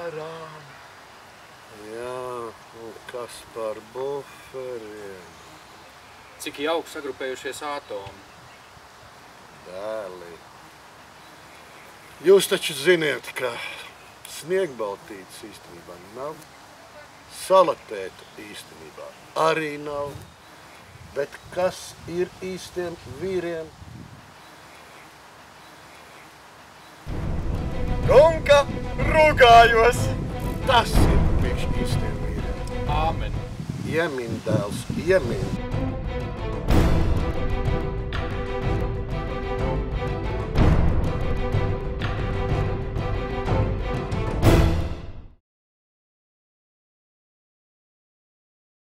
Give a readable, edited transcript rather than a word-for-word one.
garām. Jā, un kas par buferiem? Cik jauki sagrupējušies atomi. Dēli. Jūs taču ziniet, ka sniegbaltītes īstenībā nav, salatētu īstenībā arī nav, bet kas ir īstiem vīriem? Gunka rugājos! Tas ir priekš īstiem vīriem. Āmen. Iemin, dēls, iemin!